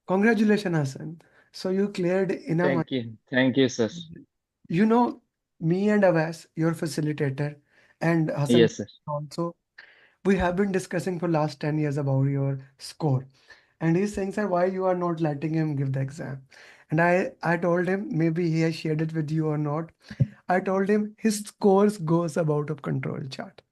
Congratulations, Hassan. So you cleared in a month. Thank you. Thank you, sir. You know, me and Avas, your facilitator, and Hassan Yes, sir. also, we have been discussing for last 10 years about your score. And he's saying, sir, why you are not letting him give the exam? And I told him, maybe he has shared it with you or not. I told him his scores goes out of control, chat.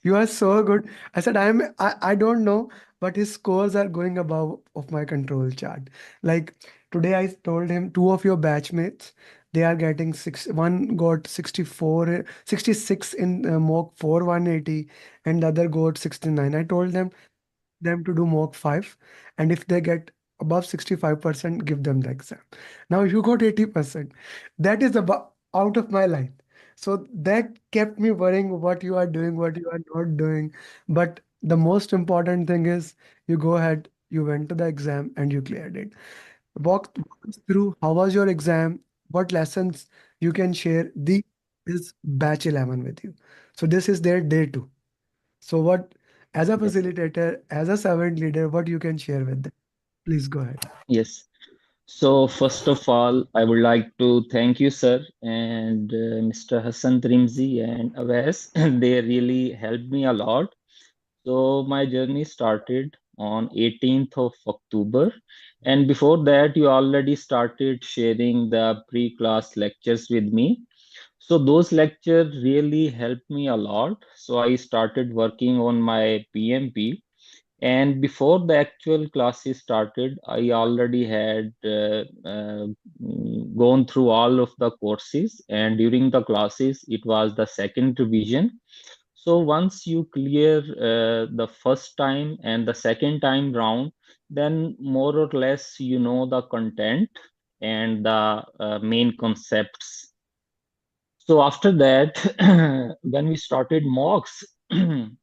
You are so good. I said, I don't know, but his scores are going above of my control chart. Like today I told him two of your batchmates, they are getting one got 64, 66 in mock 4 180 and the other got 69. I told them to do mock 5, and if they get above 65%, give them the exam. Now you got 80%. That is about out of my line. So that kept me worrying what you are doing, what you are not doing. But the most important thing is you go ahead, you went to the exam and you cleared it. Walk us through how was your exam, what lessons you can share. The is batch 11 with you. So this is their day two. So what, as a Yes. facilitator, as a servant leader, what you can share with them? Please go ahead. Yes. So first of all, I would like to thank you, sir, and Mr. Hassan Trimzi and Awais. They really helped me a lot. So my journey started on 18th of October, and before that, you already started sharing the pre-class lectures with me. So those lectures really helped me a lot. So I started working on my PMP. And before the actual classes started, I already had gone through all of the courses. And during the classes, it was the second revision. So once you clear the first time and the second time round, then more or less you know the content and the main concepts. So after that, when we started mocks,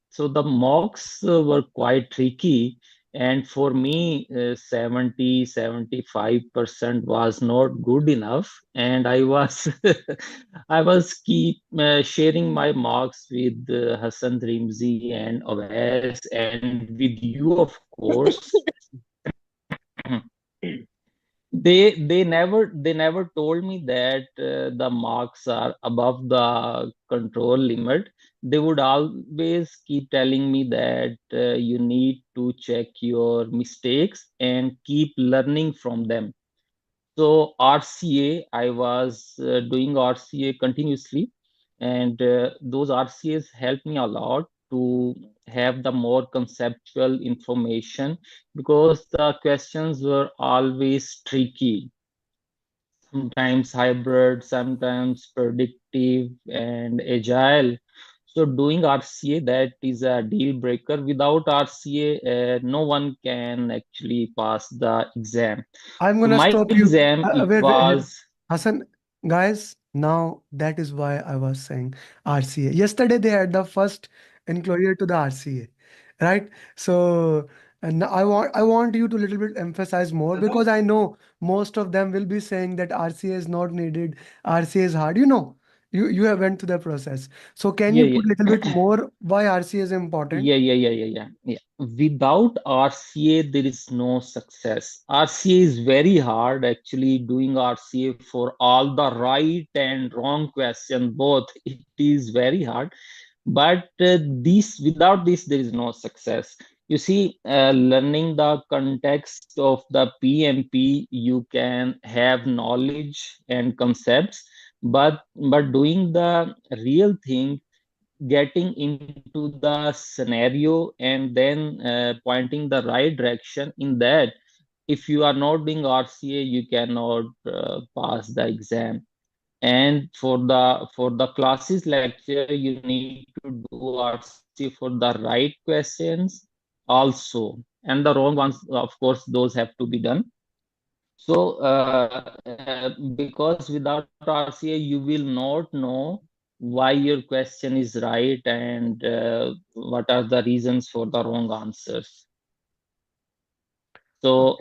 so the mocks were quite tricky. And for me, 75% was not good enough. And I was, I was keep sharing my marks with Hassan Rimzi and Awais and with you, of course. They never told me that the marks are above the control limit. They would always keep telling me that you need to check your mistakes and keep learning from them. So RCA, I was doing RCA continuously, and those RCAs helped me a lot to have the more conceptual information because the questions were always tricky, sometimes hybrid, sometimes predictive and agile. So doing RCA, that is a deal breaker. Without RCA, no one can actually pass the exam. I'm So gonna my stop you. exam, it Wait. was, Hassan, guys, now that is why I was saying RCA. Yesterday they had the first enclosure to the RCA, right? So, and I want you to little bit emphasize more because I know most of them will be saying that RCA is not needed, RCA is hard. You have went through the process. So can yeah, you put yeah. little bit more why RCA is important? Yeah. Without RCA, there is no success. RCA is very hard actually doing RCA for all the right and wrong question, both. It is very hard. But this without this, there is no success. You see, learning the context of the PMP, you can have knowledge and concepts, but doing the real thing, getting into the scenario and then pointing the right direction in that, if you are not doing RCA, you cannot pass the exam. And for the classes lecture, you need to do RCA for the right questions also, and the wrong ones, of course, those have to be done. So because without RCA, you will not know why your question is right and what are the reasons for the wrong answers. So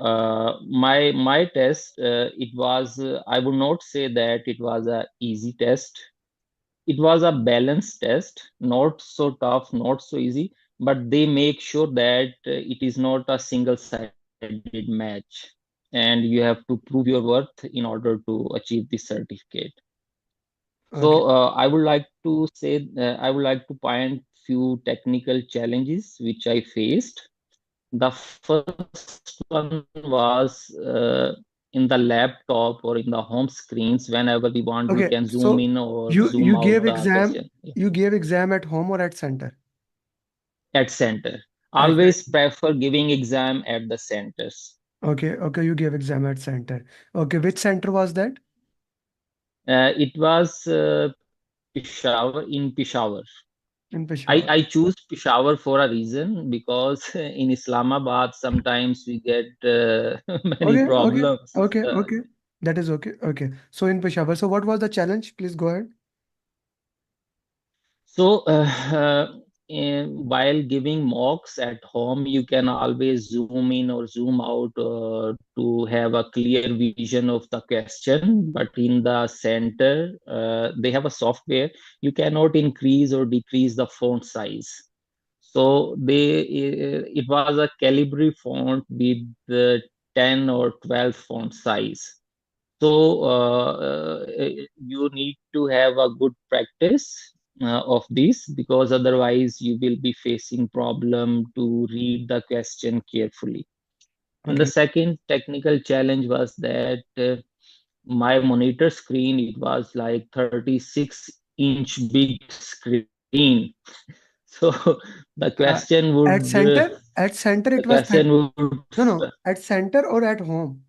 my test, it was, I would not say that it was a easy test. It was a balanced test, not so tough, not so easy, but they make sure that it is not a single-sided match. and you have to prove your worth in order to achieve this certificate. Okay. So I would like to point few technical challenges which I faced. The first one was in the laptop or in the home screens. Whenever we want, we can zoom Okay. in or So zoom you out you the gave question. exam you gave exam at home or at center? At center. At Always center. prefer giving exam at the centers. Okay. Okay. You gave exam at center. Okay. Which center was that? It was Peshawar in Peshawar. In I, Peshawar. I choose Peshawar for a reason because in Islamabad sometimes we get many Okay. Okay. problems. Okay. Okay. That is okay. Okay. So in Peshawar. So what was the challenge? Please go ahead. So, while giving mocks at home, you can always zoom in or zoom out to have a clear vision of the question. But in the center, they have a software. You cannot increase or decrease the font size. So it was a Calibri font with the 10 or 12 font size. So you need to have a good practice of this, because otherwise you will be facing problem to read the question carefully. And the Okay. second technical challenge was that my monitor screen, it was like 36-inch big screen. So the Uh, question would at center the it was question 30. would No, no. At center or at home?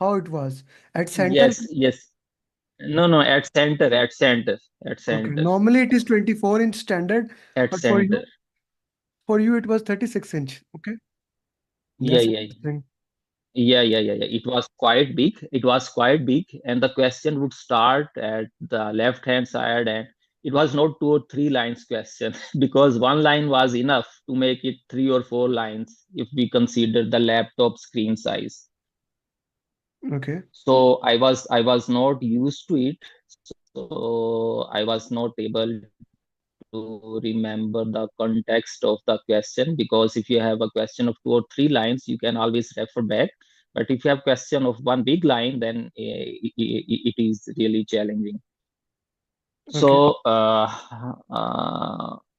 How it was? At center. yes. No, no, at Okay. center, Normally it is 24-inch standard, at but center. for you it was 36-inch. Okay. Yeah, That's yeah, interesting. yeah. It was quite big. It was quite big, and the question would start at the left-hand side, and it was not 2 or 3 lines question because one line was enough to make it 3 or 4 lines if we consider the laptop screen size. Okay. So I was not used to it, so I was not able to remember the context of the question, because if you have a question of 2 or 3 lines, you can always refer back. But if you have question of one big line, then it is really challenging. Okay. So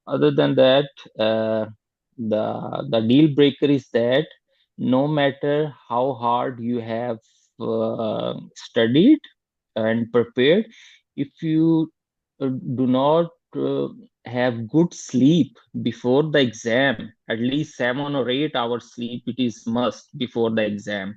other than that, uh, the deal breaker is that no matter how hard you have studied and prepared, if you do not have good sleep before the exam, at least 7 or 8 hours sleep, it is must before the exam,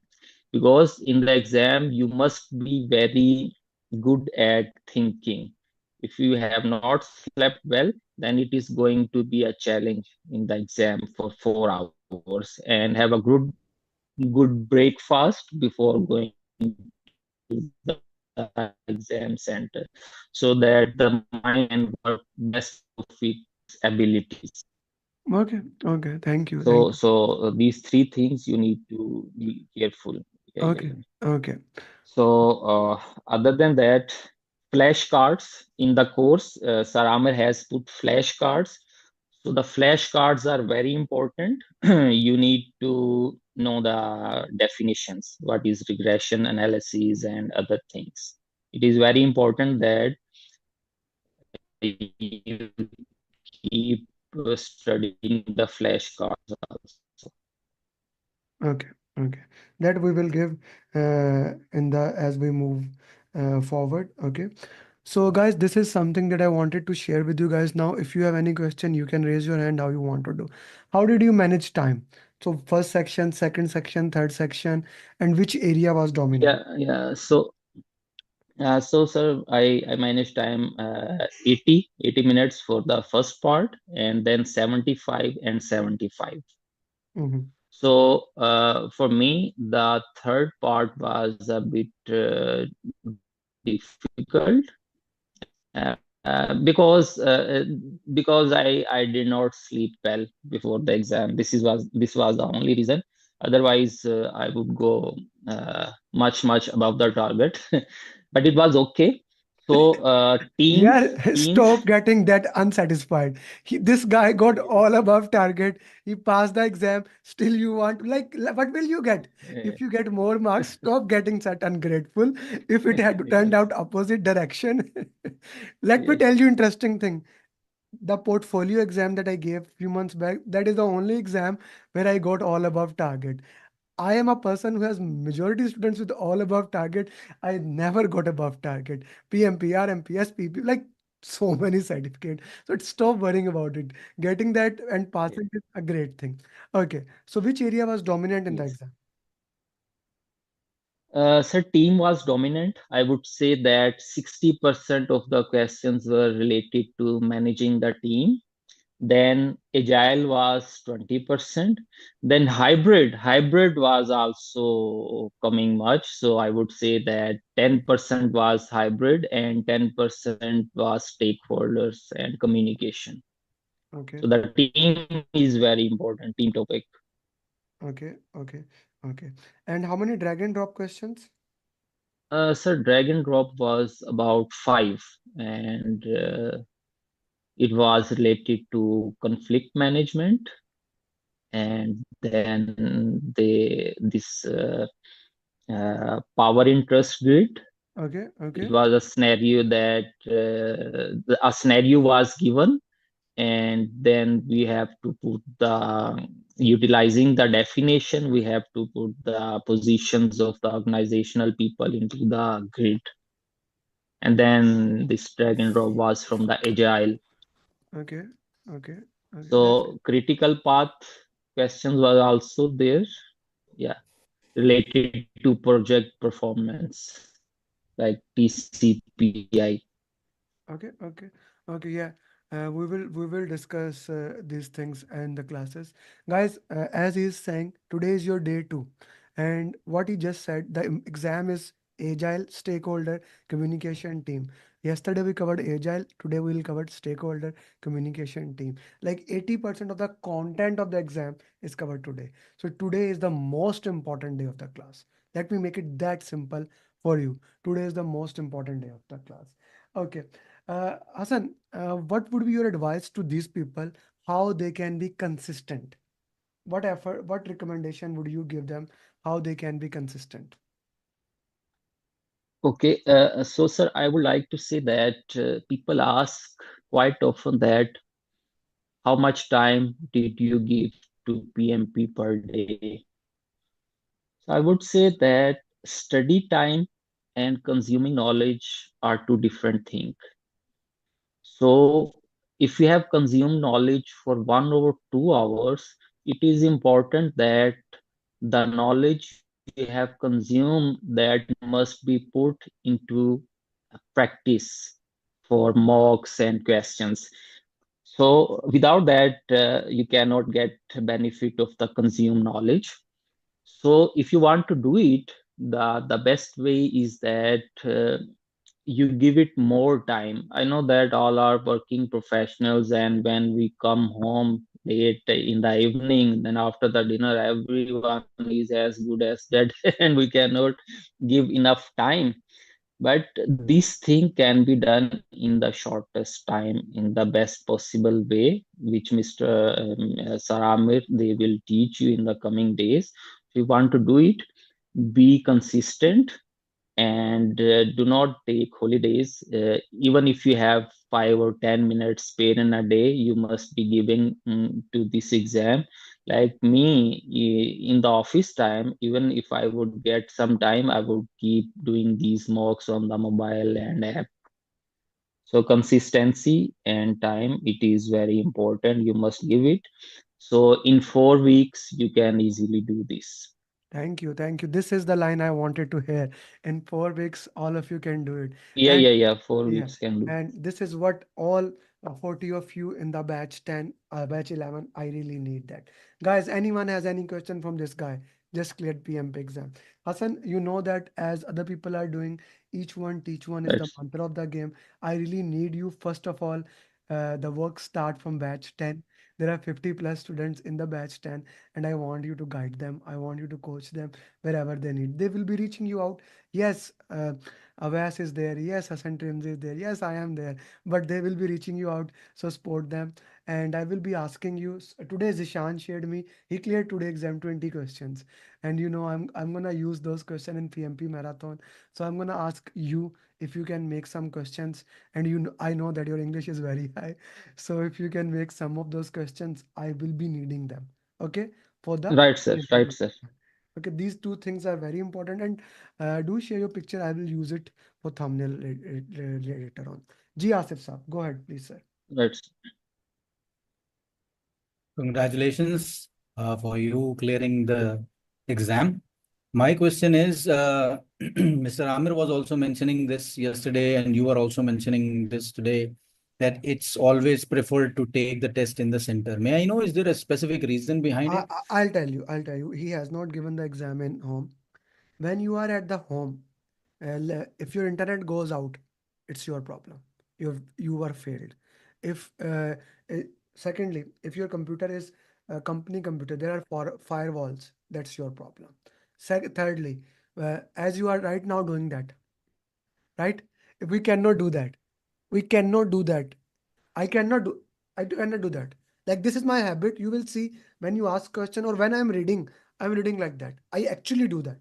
because in the exam you must be very good at thinking. If you have not slept well, then it is going to be a challenge in the exam for 4 hours, and have a good breakfast before going to the exam center, so that the mind can work best of its abilities. Okay. Okay. Thank you. Thank you. So these three things you need to be careful. Yeah. Okay. Okay. So, other than that, flashcards in the course, Sir Amir has put flashcards. So the flashcards are very important. You need to know the definitions, what is regression analysis and other things. It is very important that you keep studying the flashcards also. Okay. Okay. That we will give in the as we move forward. Okay. So, guys, this is something that I wanted to share with you guys. Now, if you have any question, you can raise your hand how you want to do. How did you manage time? So, first section, second section, third section, and which area was dominant? Yeah. So, sir, I managed time 80 minutes for the first part, and then 75 and 75. Hmm. So, for me, the third part was a bit difficult, because I did not sleep well before the exam. This was the only reason. Otherwise, I would go much above the target. But it was okay. So Yeah, teams, stop getting that unsatisfied. This guy got all above target. He passed the exam. Still, you want what will you get? uh, If you get more marks, stop getting such ungrateful. If it had turned yes, out opposite direction, let me yes, tell you interesting thing. The portfolio exam that I gave few months back, that is the only exam where I got all above target. I am a person who has majority students with all above target. I never got above target. PMP, RMP, SPP, like so many certificates. So stop worrying about it. Getting that and yes, passing is a great thing. Okay. So which area was dominant in the yes. exam? So team was dominant. I would say that 60% of the questions were related to managing the team. Then agile was 20%. Then hybrid was also coming much. So I would say that 10% was hybrid and 10% was stakeholders and communication. Okay. So the team is very important, team topic. Okay. Okay. Okay. And how many drag and drop questions? So drag and drop was about five, and it was related to conflict management, and then this power interest grid. Okay. It Okay. was a scenario that a scenario was given, and then we have to put the utilizing the definition. We have to put the positions of the organizational people into the grid, and then this drag and drop was from the agile. Okay. Okay. Okay. That's it. So critical path questions were also there. Yeah, related to project performance like TCPI. Okay, okay, okay. Yeah, we will discuss these things in the classes, guys. As he's saying, today is your day two, and what he just said, the exam is agile, stakeholder, communication team. Yesterday we covered agile. Today we will cover stakeholder, communication team. Like 80% of the content of the exam is covered today. So today is the most important day of the class. Let me make it that simple for you. Today is the most important day of the class. Okay. Hassan, what would be your advice to these people? How they can be consistent? What effort, what recommendation would you give them? How they can be consistent? Okay, so sir, I would like to say that people ask quite often that how much time did you give to PMP per day? So I would say that study time and consuming knowledge are two different things. So if you have consumed knowledge for 1 or 2 hours, it is important that the knowledge you have consumed that must be put into practice for mocks and questions. So without that, you cannot get benefit of the consumed knowledge. So if you want to do it, the best way is that you give it more time. I know that all are working professionals, and when we come home late in the evening, then after the dinner, everyone is as good as dead, and we cannot give enough time. But this thing can be done in the shortest time, in the best possible way, which Mr. Saramir they will teach you in the coming days. If you want to do it, be consistent and do not take holidays. Even if you have 5 or 10 minutes spare in a day, you must be giving to this exam. Like me, in the office time, even if I would get some time, I would keep doing these mocks on the mobile and app. So consistency and time, it is very important. You must give it. So in 4 weeks, you can easily do this. Thank you. Thank you. This is the line I wanted to hear. In 4 weeks, all of you can do it. Yeah, And yeah, yeah. four yeah, weeks can do. and this is what all 40 of you in the batch 10, batch 11, I really need that. Guys, anyone has any question from this guy? Just cleared PMP exam. Hassan, you know that as other people are doing, each one teach one is the That's mantra of the game. I really need you, first of all, the work start from batch 10. There are 50 plus students in the batch 10, and I want you to guide them. I want you to coach them wherever they need. They will be reaching you out. Yes, Avas is there. Yes, Hassan Trims is there. Yes, I am there. But they will be reaching you out, so support them. And I will be asking you. Today, Zishan shared me. He cleared today exam 20 questions, and I'm gonna use those questions in PMP marathon. So I'm gonna ask you if you can make some questions. And I know that your English is very high, so if you can make some of those questions, I will be needing them. Okay, for the Right, sir. PMP. Right, sir. Okay, these two things are very important, and do share your picture. I will use it for thumbnail later on. Ji Asif Saab, go ahead, please, sir. Right. Congratulations for you clearing the exam. My question is, Mr. Amir was also mentioning this yesterday, and you are also mentioning this today, that it's always preferred to take the test in the center. May I know, is there a specific reason behind it? I'll tell you. I'll tell you. He has not given the exam in home. When you are at the home, if your internet goes out, it's your problem. You are failed. If secondly, if your computer is a company computer, there are firewalls. That's your problem. Thirdly, as you are right now doing that, right? We cannot do that. We cannot do that. I cannot do. I cannot do that. Like this is my habit. You will see when you ask question or when I'm reading like that. I actually do that.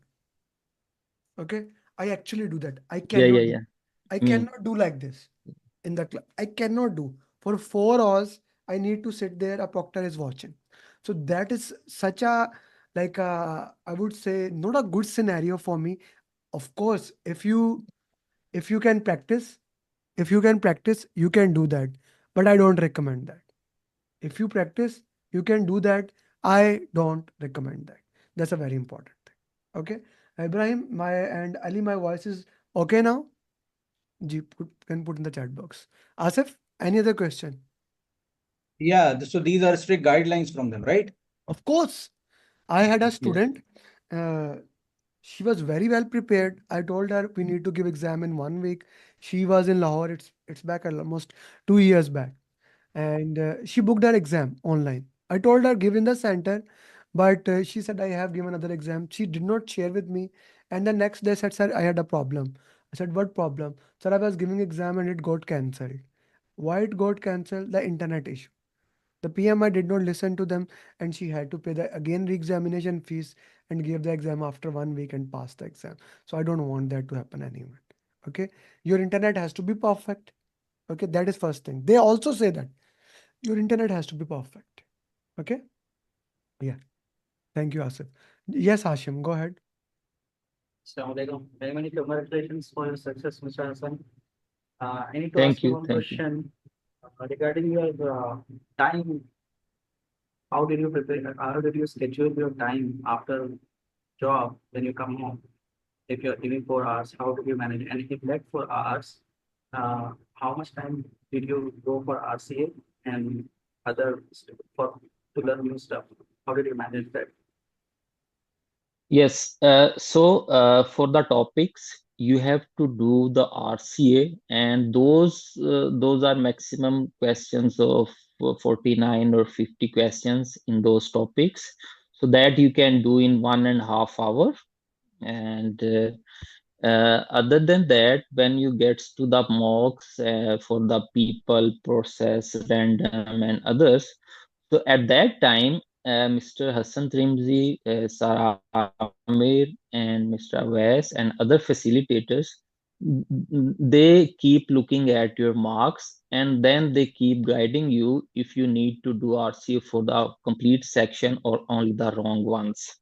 Okay, I actually do that. I Yeah, yeah, cannot do. yeah. I Me. cannot do like this in the class. I cannot do for 4 hours. I need to sit there. A proctor is watching. So that is such a like I would say not a good scenario for me. Of course, if you can practice, you can do that. But I don't recommend that. If you practice, you can do that. I don't recommend that. That's a very important thing. Okay. Ibrahim, my and Ali, my voice is okay now. Can put in the chat box. Asif, any other question? Yeah, so these are strict guidelines from them, right? Of course. I had a Yeah. student. Uh, she was very well prepared. I told her we need to give exam in 1 week. She was in Lahore. It's back almost 2 years back. And she booked her exam online. I told her give in the center, but she said I have given another exam. She did not share with me, and the next day said, "Sir, I had a problem." I said, "What problem?" Sir, I was giving exam and it got cancelled. Why it got cancelled? The internet issue. The PMI did not listen to them, and she had to pay the again re-examination fees and give the exam after 1 week and pass the exam. So I don't want that to happen anyway. Okay, your internet has to be perfect. Okay, that is first thing. They also say that your internet has to be perfect. Okay? Yeah. Thank you, Asif. Yes, Hashim, go ahead. Assalamualaikum. Very many congratulations for your success, Mr. Hassan. I need to ask Thank you you. one Thank you. question regarding your time. How did you prepare? How did you schedule your time after job when you come home? If you're giving 4 hours, how did you manage? And if that 4 hours, how much time did you go for RCA and other for to learn new stuff? How did you manage that? Yes. So for the topics, you have to do the RCA, and those are maximum questions of 49 or 50 questions in those topics, so that you can do in 1.5 hour. And other than that, when you get to the mocks for the people, process, random, and others, so at that time, Mr. Hassan Trimzi, Sir Amir, and Mr. Awais, and other facilitators, they keep looking at your marks, and then they keep guiding you if you need to do RCA for the complete section or only the wrong ones.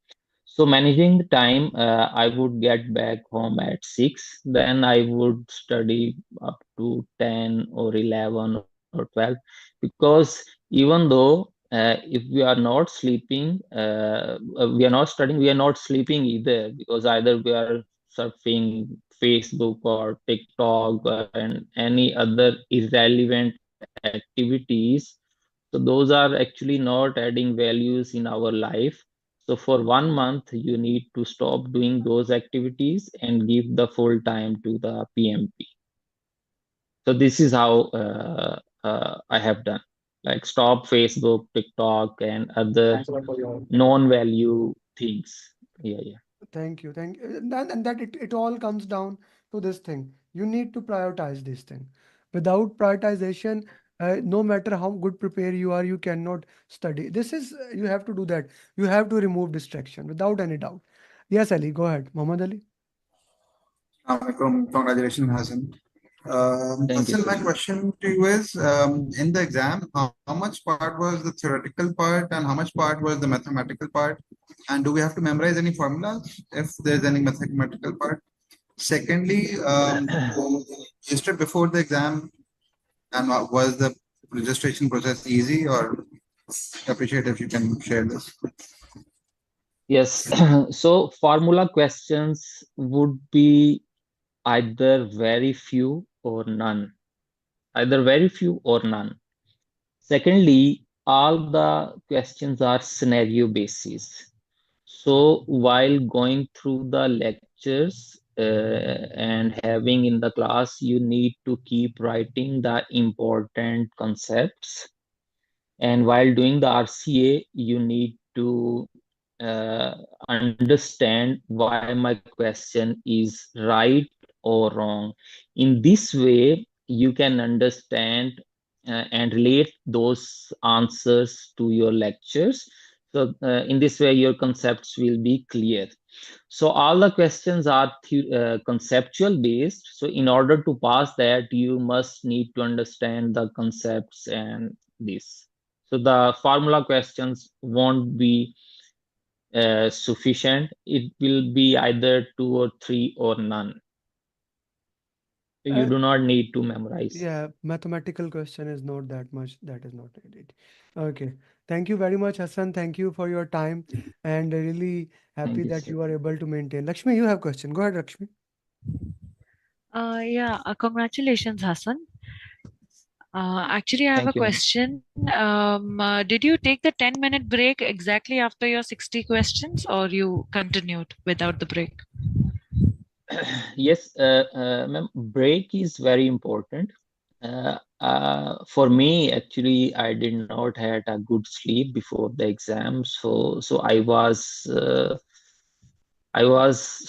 So managing the time, I would get back home at 6. Then I would study up to 10 or 11 or 12, because even though if we are not sleeping, we are not studying, we are not sleeping either, because either we are surfing Facebook or TikTok and any other irrelevant activities. So those are actually not adding values in our life. So for 1 month, you need to stop doing those activities and give the full time to the PMP. So this is how I have done. Like stop Facebook, TikTok, and other Thanks a lot for your non-value things. Yeah, yeah. Thank you. Thank you. And that it all comes down to this thing. You need to prioritize this thing. Without prioritization, no matter how good prepared you are, you cannot study. This is, you have to do that. You have to remove distraction without any doubt. Yes, Ali, go ahead. Muhammad Ali. Congratulations, Hassan. Thank you, Hassan, sir. my question to you is, in the exam, how much part was the theoretical part and how much part was the mathematical part? And do we have to memorize any formulas if there's any mathematical part? Secondly, yesterday before the exam, and was the registration process easy, or appreciate if you can share this? Yes, so formula questions would be either very few or none. Either very few or none. Secondly, all the questions are scenario basis. So while going through the lectures and having in the class, you need to keep writing the important concepts. And while doing the RCA, you need to understand why my question is right or wrong. In this way, you can understand and relate those answers to your lectures. So, in this way, your concepts will be clear. So, all the questions are conceptual based. So, in order to pass that, you must need to understand the concepts and this. So, the formula questions won't be sufficient. It will be either two or three or none. You Uh, do not need to memorize. yeah, mathematical question is not that much. That is not needed. Okay. Thank you very much, Hassan. Thank you for your time, and really happy Thank you, that sir. you are able to maintain. Lakshmi, you have question. Go ahead, Lakshmi. Yeah, congratulations, Hassan. Actually, I have a Thank you, ma'am. question. Did you take the 10-minute break exactly after your 60 questions, or you continued without the break? Yes, ma'am, break is very important. For me, actually, I did not had a good sleep before the exam, so I was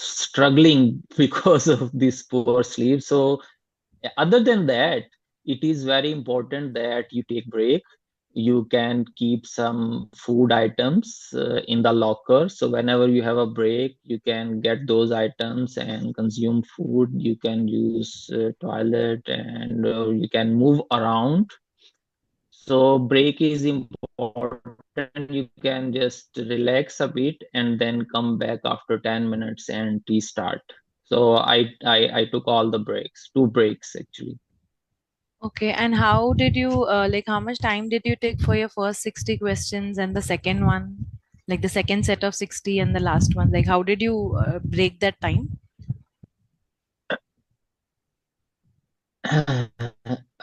struggling because of this poor sleep. So other than that, it is very important that you take break. You can keep some food items in the locker. So whenever you have a break, you can get those items and consume food. You can use toilet and you can move around. So break is important. You can just relax a bit and then come back after 10 minutes and restart. So I took all the breaks, two breaks actually. Okay, and how did you like how much time did you take for your first 60 questions and the second one? Like the second set of 60 and the last one? Like how did you break that time?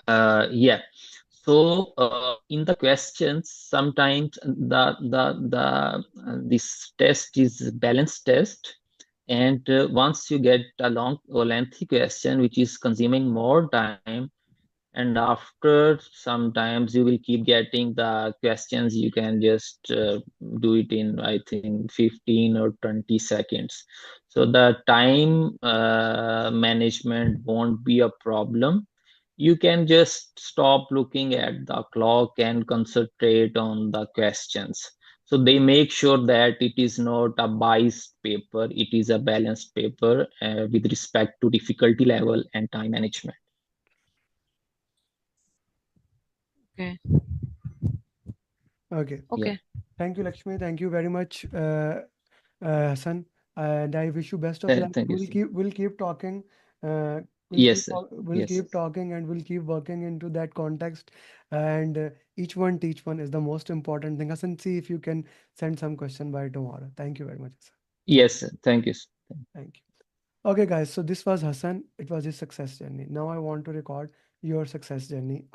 Yeah. So in the questions, sometimes this test is balanced test, and once you get a long or lengthy question which is consuming more time, and after sometimes you will keep getting the questions, you can just do it in I think 15 or 20 seconds. So the time management won't be a problem. You can just stop looking at the clock and concentrate on the questions. So they make sure that it is not a biased paper, it is a balanced paper with respect to difficulty level and time management. Okay. Okay. Yeah. Okay. Thank you, Lakshmi. Thank you very much, Hassan. And I wish you best of luck. Thank you, sir. We'll keep talking. Uh, Yes, sir. we'll Yes. keep talking, and we'll keep working into that context. And each one teach one is the most important thing. Hassan, see if you can send some question by tomorrow. Thank you very much, Hassan. Yes, sir. Thank you, sir. Thank you. Okay, guys. So this was Hassan. It was his success journey. Now I want to record your success journey.